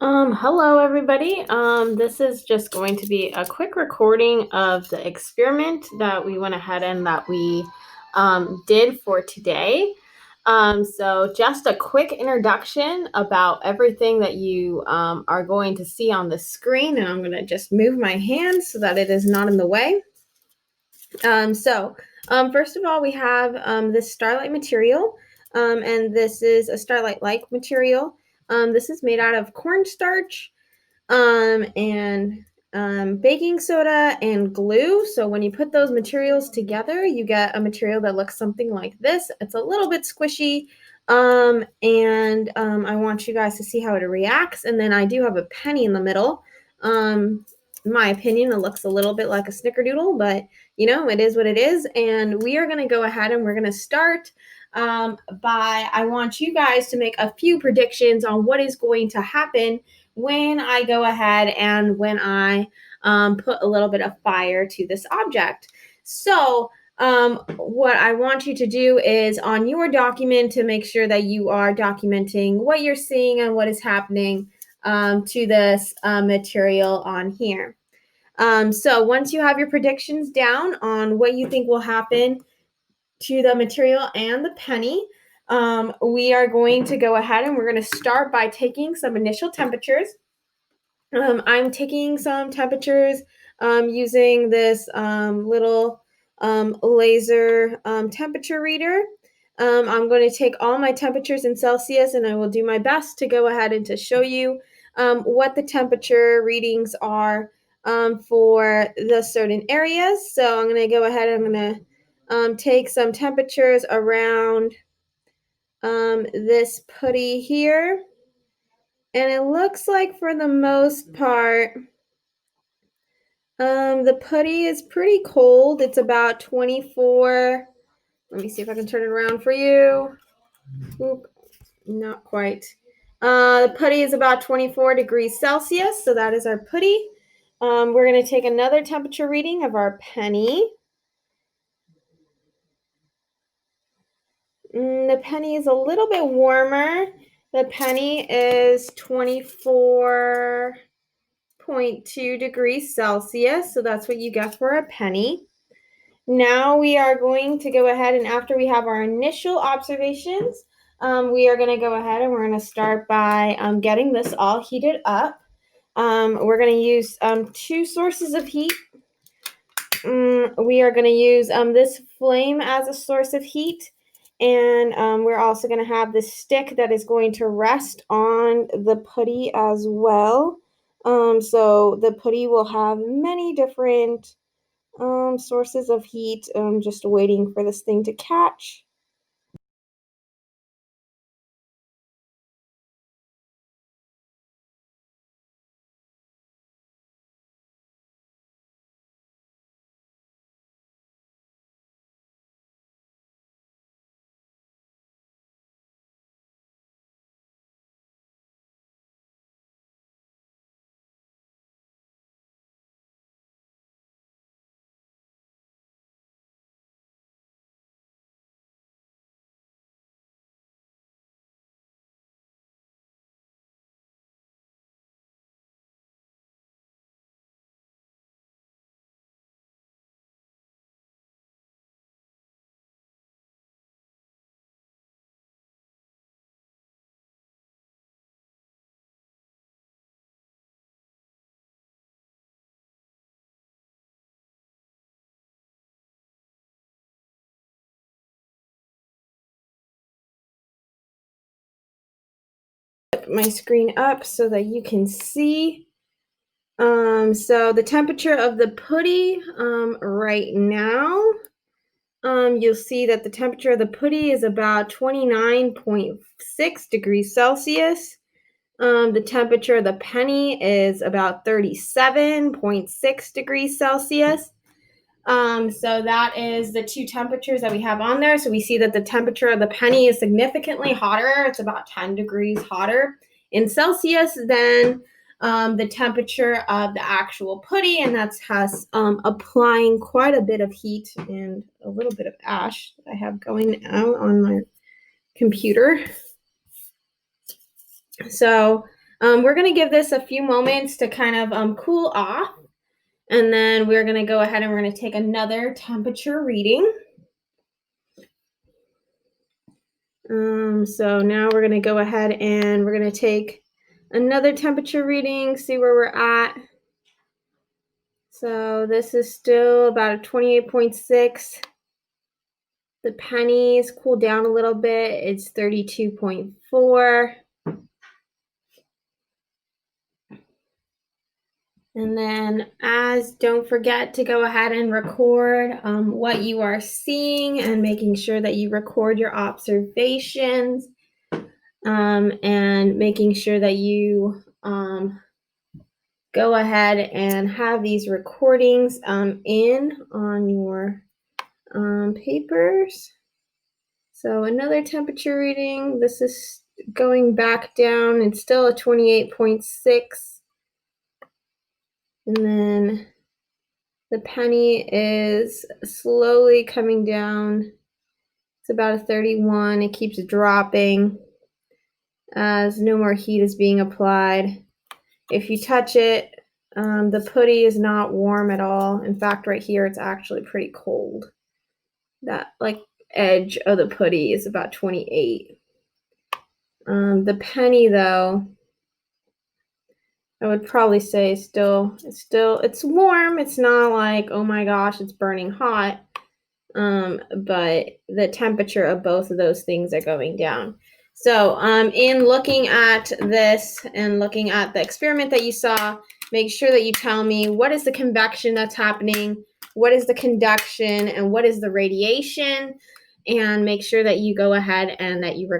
Hello everybody. This is just going to be a quick recording of the experiment that we went ahead and that we did for today. So just a quick introduction about everything that you are going to see on the screen, and I'm going to just move my hand so that it is not in the way. First of all, we have this Starlite material, and this is a Starlite-like material. This is made out of cornstarch and baking soda and glue. So when you put those materials together, you get a material that looks something like this. It's a little bit squishy, and I want you guys to see how it reacts. And then I do have a penny in the middle. In my opinion, it looks a little bit like a snickerdoodle, but you know, it is what it is. And we are going to go ahead and we're going to start I want you guys to make a few predictions on what is going to happen when I go ahead and when I put a little bit of fire to this object. So what I want you to do is on your document to make sure that you are documenting what you're seeing and what is happening to this material on here. So once you have your predictions down on what you think will happen to the material and the penny, we are going to go ahead and we're going to start by taking some initial temperatures. I'm taking some temperatures using this little laser temperature reader. I'm going to take all my temperatures in Celsius, and I will do my best to go ahead and to show you what the temperature readings are for the certain areas. So I'm going to go ahead and I'm going to take some temperatures around this putty here. And it looks like for the most part, the putty is pretty cold. It's about 24. Let me see if I can turn it around for you. Oop, not quite. The putty is about 24 degrees Celsius, so that is our putty. We're going to take another temperature reading of our penny. The penny is a little bit warmer. The penny is 24.2 degrees Celsius, so that's what you get for a penny. Now we are going to go ahead, and after we have our initial observations, we are going to go ahead and we're going to start by getting this all heated up. We're going to use two sources of heat. We are going to use this flame as a source of heat, and we're also going to have this stick that is going to rest on the putty as well. So the putty will have many different sources of heat. Just waiting for this thing to catch. My screen up so that you can see. So the temperature of the putty right now, you'll see that the temperature of the putty is about 29.6 degrees Celsius. The temperature of the penny is about 37.6 degrees Celsius. So that is the two temperatures that we have on there. So we see that the temperature of the penny is significantly hotter. It's about 10 degrees hotter in Celsius than the temperature of the actual putty, and that's us applying quite a bit of heat and a little bit of ash that I have going out on my computer. So We're going to give this a few moments to kind of cool off. And then we're going to go ahead and we're going to take another temperature reading. So now we're going to go ahead and we're going to take another temperature reading, see where we're at. So this is still about a 28.6. The pennies cooled down a little bit. It's 32.4. And then don't forget to go ahead and record what you are seeing and making sure that you record your observations and making sure that you go ahead and have these recordings in on your papers. So another temperature reading. This is going back down. It's still a 28.6. And then the penny is slowly coming down. It's about a 31. It keeps dropping as no more heat is being applied. If you touch it, the putty is not warm at all. In fact, right here, it's actually pretty cold. That edge of the putty is about 28. The penny, though, I would probably say it's warm. It's not like, oh my gosh, it's burning hot. But the temperature of both of those things are going down. So in looking at this and looking at the experiment that you saw, make sure that you tell me what is the convection that's happening, what is the conduction, and what is the radiation, and make sure that you go ahead and that you record